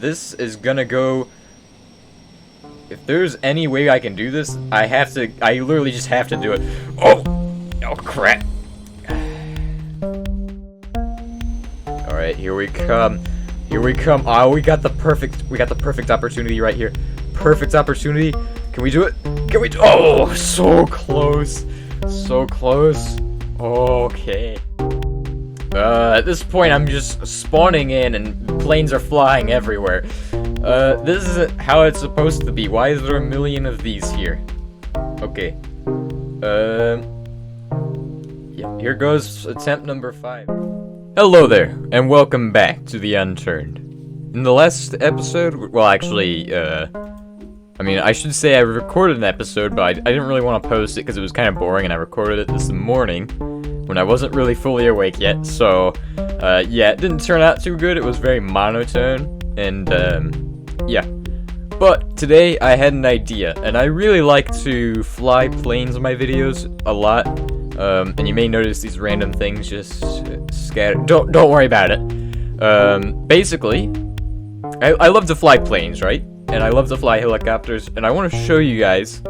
this is gonna go... If there's any way I can do this, I literally just have to do it. Oh! Oh, crap. Alright, here we come. Here we come. Oh, we got the perfect opportunity right here. Perfect opportunity. Can we do it? Can we do... Oh, so close. So close. Okay. At this point, I'm just spawning in and planes are flying everywhere. This isn't how it's supposed to be. Why is there a million of these here? Okay. Yeah, here goes attempt number 5. Hello there, and welcome back to the Unturned. In the last episode, well, actually, I mean, I should say I recorded an episode, but I didn't really want to post it because it was kind of boring, and I recorded it this morning when I wasn't really fully awake yet, so, yeah, it didn't turn out too good. It was very monotone, and, yeah. But today, I had an idea, and I really like to fly planes in my videos a lot, and you may notice these random things just scattered. Don't worry about it. Basically, I love to fly planes, right? And I love to fly helicopters, and I want to show you guys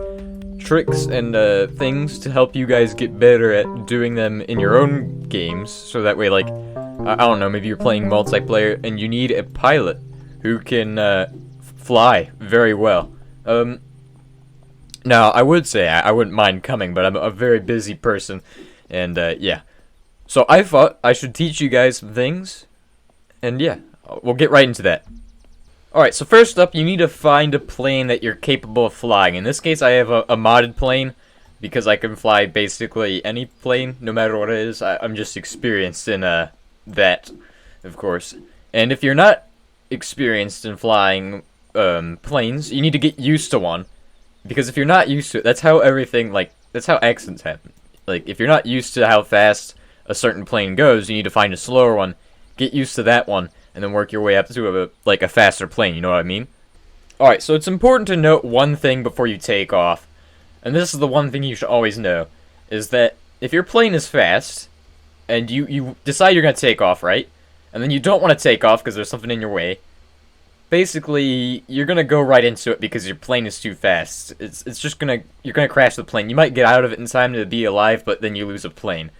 tricks and things to help you guys get better at doing them in your own games, so that way, like, I don't know, maybe you're playing multiplayer and you need a pilot who can fly very well. Now, I would say I wouldn't mind coming, but I'm a very busy person, and yeah. So I thought I should teach you guys some things, and yeah, we'll get right into that. Alright, so first up, you need to find a plane that you're capable of flying. In this case, I have a modded plane, because I can fly basically any plane, no matter what it is. I'm just experienced in that, of course. And if you're not experienced in flying planes, you need to get used to one. Because if you're not used to it, that's how everything, like, that's how accidents happen. Like, if you're not used to how fast a certain plane goes, you need to find a slower one, get used to that one, and then work your way up to a faster plane, you know what I mean? Alright, so it's important to note one thing before you take off, and this is the one thing you should always know, is that if your plane is fast, and you decide you're going to take off, right? And then you don't want to take off because there's something in your way, basically, you're going to go right into it because your plane is too fast. It's just you're going to crash the plane. You might get out of it in time to be alive, but then you lose a plane.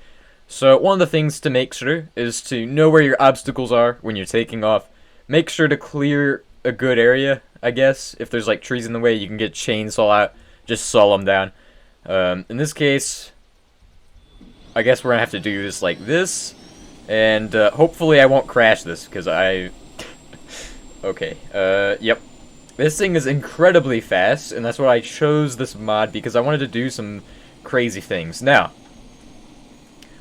So one of the things to make sure is to know where your obstacles are when you're taking off. Make sure to clear a good area, I guess. If there's like trees in the way, you can get a chainsaw out, just saw them down. In this case, I guess we're going to have to do this like this. And hopefully I won't crash this, because I... Okay, yep. This thing is incredibly fast, and that's why I chose this mod, because I wanted to do some crazy things. Now,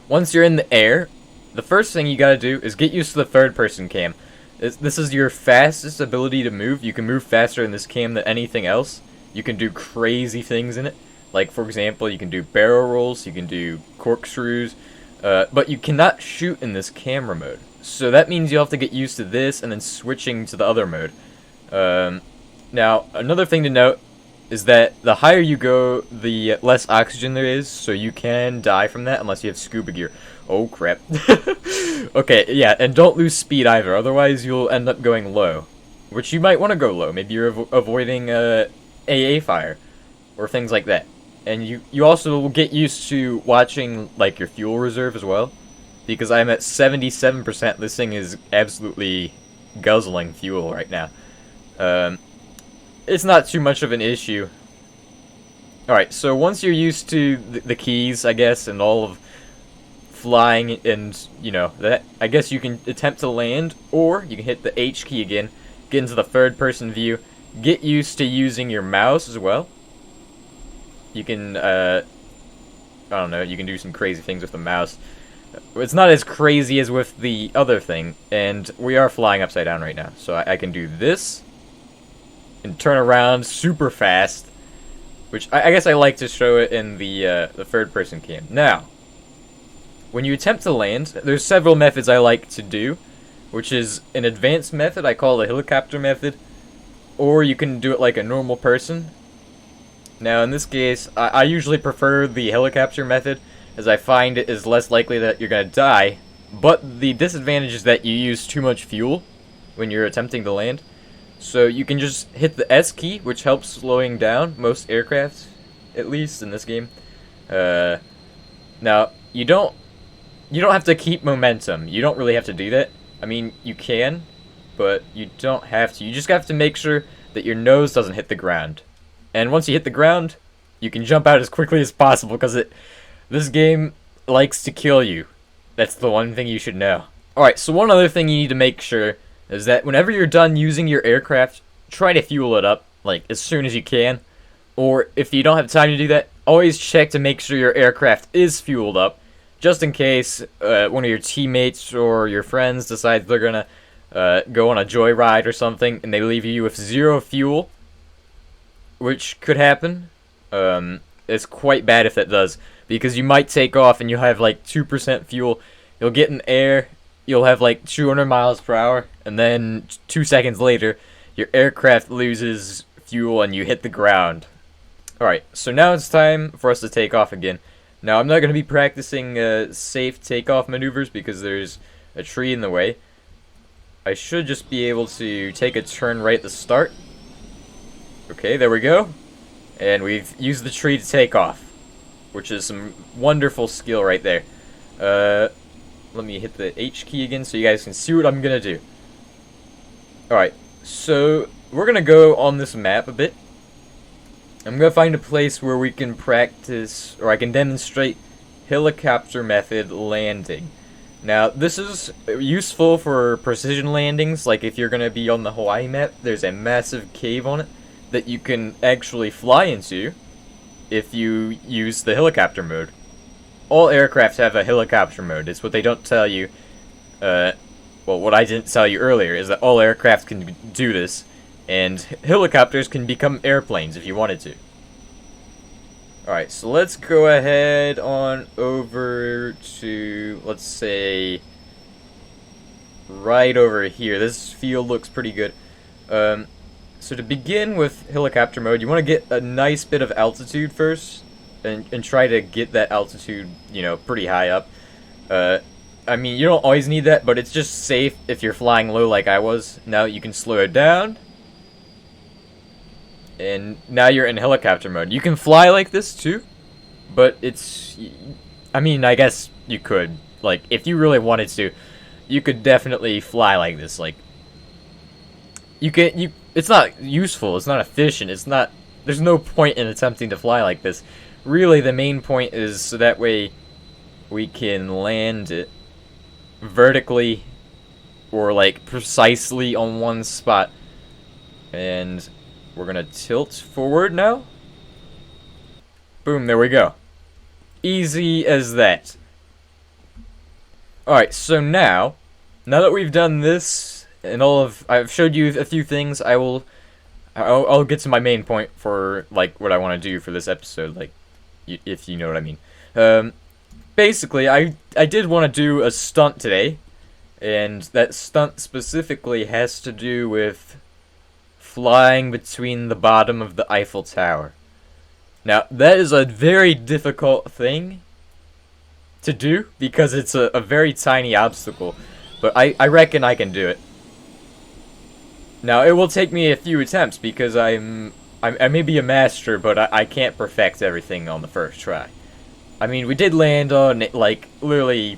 once you're in the air, the first thing you gotta do is get used to the third-person cam. This is your fastest ability to move. You can move faster in this cam than anything else. You can do crazy things in it. Like, for example, you can do barrel rolls, you can do corkscrews, but you cannot shoot in this camera mode. So that means you'll have to get used to this and then switching to the other mode. Now, another thing to note is that the higher you go, the less oxygen there is, so you can die from that unless you have scuba gear. Oh, crap. Okay, yeah, and don't lose speed either, otherwise you'll end up going low. Which you might want to go low. Maybe you're avoiding AA fire, or things like that. And you also will get used to watching, like, your fuel reserve as well. Because I'm at 77%, this thing is absolutely guzzling fuel right now. It's not too much of an issue. Alright, so once you're used to the keys, I guess, and all of flying and, you know, that, I guess you can attempt to land, or you can hit the H key again, get into the third-person view, get used to using your mouse as well. You can, I don't know, you can do some crazy things with the mouse. It's not as crazy as with the other thing, and we are flying upside down right now, so I can do this and turn around super fast, which I guess I like to show it in the third-person cam. Now, when you attempt to land, there's several methods I like to do, which is an advanced method I call the helicopter method, or you can do it like a normal person. Now, in this case, I usually prefer the helicopter method, as I find it is less likely that you're going to die, but the disadvantage is that you use too much fuel when you're attempting to land. So you can just hit the S key, which helps slowing down most aircraft, at least in this game. Now you don't have to keep momentum. You don't really have to do that. I mean, you can, but you don't have to. You just have to make sure that your nose doesn't hit the ground. And once you hit the ground, you can jump out as quickly as possible, because this game likes to kill you. That's the one thing you should know. Alright, so one other thing you need to make sure is that whenever you're done using your aircraft, try to fuel it up, like, as soon as you can. Or, if you don't have time to do that, always check to make sure your aircraft is fueled up, just in case one of your teammates or your friends decides they're gonna go on a joyride or something, and they leave you with 0 fuel, which could happen. It's quite bad if that does, because you might take off and you'll have like 2% fuel, you'll get in air, you'll have like 200 miles per hour, and then 2 seconds later, your aircraft loses fuel and you hit the ground. Alright, so now it's time for us to take off again. Now, I'm not going to be practicing safe takeoff maneuvers because there's a tree in the way. I should just be able to take a turn right at the start. Okay, there we go. And we've used the tree to take off, which is some wonderful skill right there. Let me hit the H key again so you guys can see what I'm going to do. Alright, so we're going to go on this map a bit. I'm going to find a place where we can practice, or I can demonstrate, helicopter method landing. Now, this is useful for precision landings, like if you're going to be on the Hawaii map, there's a massive cave on it that you can actually fly into if you use the helicopter mode. All aircraft have a helicopter mode. It's what they don't tell you. Well, what I didn't tell you earlier is that all aircraft can do this, and helicopters can become airplanes if you wanted to. Alright, so let's go ahead on over to, let's say, right over here. This field looks pretty good. So to begin with helicopter mode, you want to get a nice bit of altitude first, and try to get that altitude, you know, pretty high up. I mean, you don't always need that, but it's just safe if you're flying low like I was. Now you can slow it down. And now you're in helicopter mode. You can fly like this too, but it's, I mean, I guess you could. Like, if you really wanted to, you could definitely fly like this. Like, it's not useful, it's not efficient, there's no point in attempting to fly like this. Really, the main point is so that way we can land it vertically or like precisely on one spot. And we're gonna tilt forward now. Boom, there we go. Easy as that. Alright, so now that we've done this and I've showed you a few things, I'll get to my main point for like what I want to do for this episode, like if you know what I mean. Basically, I did want to do a stunt today, and that stunt specifically has to do with flying between the bottom of the Eiffel Tower. Now, that is a very difficult thing to do because it's a very tiny obstacle, but I reckon I can do it. Now, it will take me a few attempts because I may be a master, but I can't perfect everything on the first try. I mean, we did land on, like, literally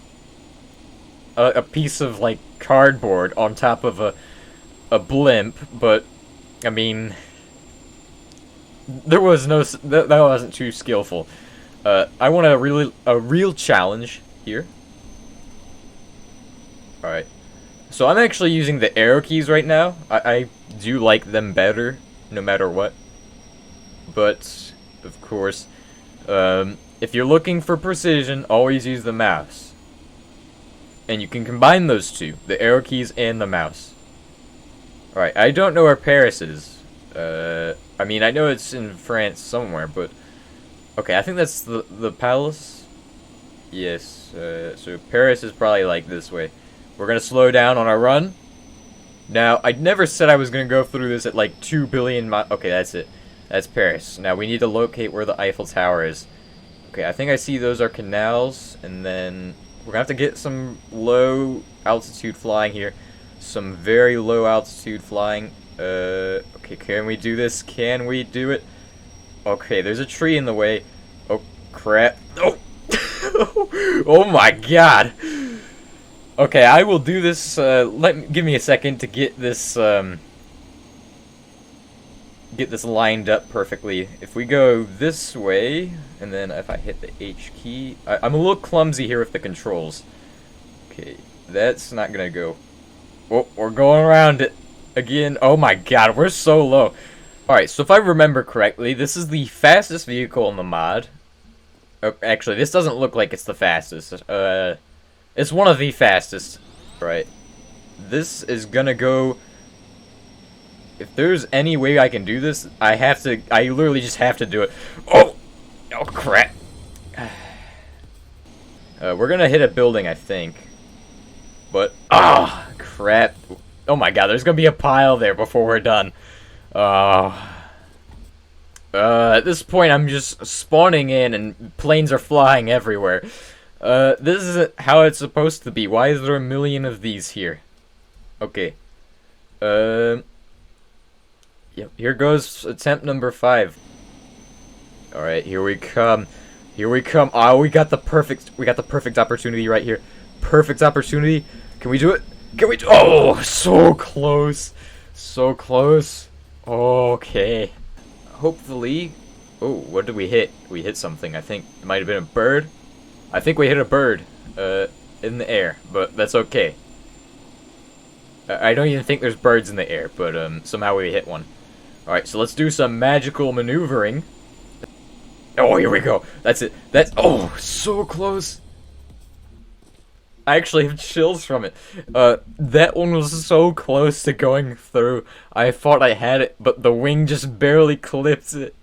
a piece of, like, cardboard on top of a blimp, but, I mean, there was no, that wasn't too skillful. I want a real challenge here. Alright. So I'm actually using the arrow keys right now. I do like them better, no matter what. But, of course, if you're looking for precision, always use the mouse. And you can combine those two, the arrow keys and the mouse. Alright, I don't know where Paris is. I mean, I know it's in France somewhere, but... Okay, I think that's the palace. Yes, so Paris is probably like this way. We're gonna slow down on our run. Now, I never said I was gonna go through this at like 2 billion miles. Okay, that's it. That's Paris. Now, we need to locate where the Eiffel Tower is. Okay, I think I see those are canals, and then we're gonna have to get some low altitude flying here. some very low altitude flying. Okay, can we do this? Can we do it? Okay, there's a tree in the way. Oh, crap. Oh! Oh my god! Okay, I will do this, give me a second to get this lined up perfectly. If we go this way, and then if I hit the H key, I'm a little clumsy here with the controls. Okay, that's not gonna go. Oh, we're going around it again. Oh my god, we're so low. Alright, so if I remember correctly, this is the fastest vehicle in the mod. Oh, actually, this doesn't look like it's the fastest. It's one of the fastest. Right. This is gonna go... If there's any way I can do this, I literally just have to do it. Oh! Oh, crap. We're gonna hit a building, I think. But, ah, crap. Oh my god, there's gonna be a pile there before we're done. At this point, I'm just spawning in and planes are flying everywhere. This isn't how it's supposed to be. Why is there a million of these here? Okay. Yep, here goes attempt number 5. Alright, here we come. Here we come. Oh, we got the perfect opportunity right here. Perfect opportunity. Can we do it? Can we do Oh, so close. So close. Okay. Hopefully... Oh, what did we hit? We hit something. I think it might have been a bird. I think we hit a bird in the air, but that's okay. I don't even think there's birds in the air, but somehow we hit one. Alright, so let's do some magical maneuvering. Oh, here we go. That's it. Oh, so close. I actually have chills from it. That one was so close to going through. I thought I had it, but the wing just barely clipped it.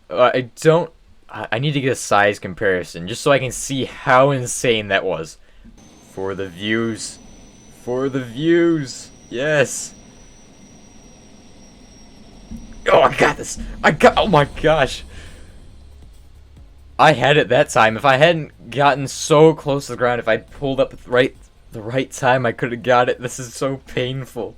I need to get a size comparison, just so I can see how insane that was. For the views. For the views. Yes. Oh, I got this. Oh my gosh. I had it that time. If I hadn't gotten so close to the ground, if I'd pulled up the right time, I could have got it. This is so painful.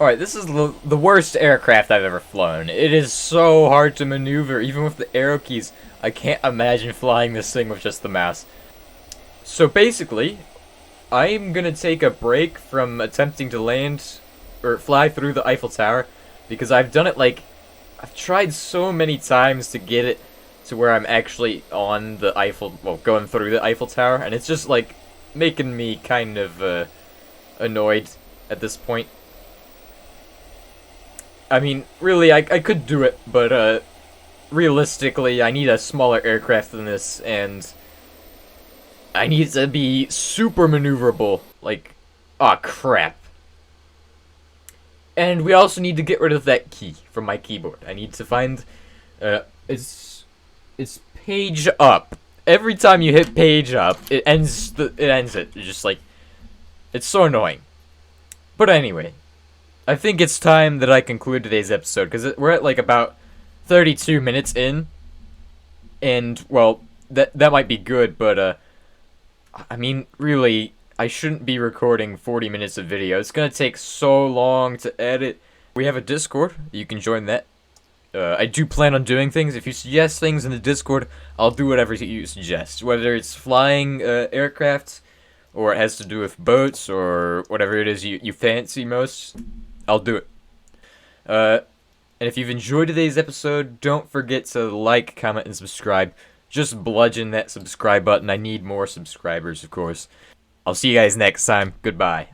Alright, this is the worst aircraft I've ever flown. It is so hard to maneuver, even with the arrow keys. I can't imagine flying this thing with just the mouse. So basically, I'm gonna take a break from attempting to land, or fly through the Eiffel Tower, because I've done it I've tried so many times to get it to where I'm actually on the Eiffel, well, going through the Eiffel Tower, and it's just making me kind of annoyed at this point. I mean, really, I could do it, but realistically, I need a smaller aircraft than this, and I need to be super maneuverable. Aw, crap. And we also need to get rid of that key from my keyboard. I need to find, it's page up. Every time you hit page up, it ends it. It's just it's so annoying. But anyway, I think it's time that I conclude today's episode, because we're at about 32 minutes in, and well, that might be good, but I mean, really, I shouldn't be recording 40 minutes of video. It's gonna take so long to edit. We have a Discord. You can join that. I do plan on doing things. If you suggest things in the Discord, I'll do whatever you suggest. Whether it's flying aircraft, or it has to do with boats, or whatever it is you fancy most, I'll do it. And if you've enjoyed today's episode, don't forget to like, comment, and subscribe. Just bludgeon that subscribe button. I need more subscribers, of course. I'll see you guys next time. Goodbye.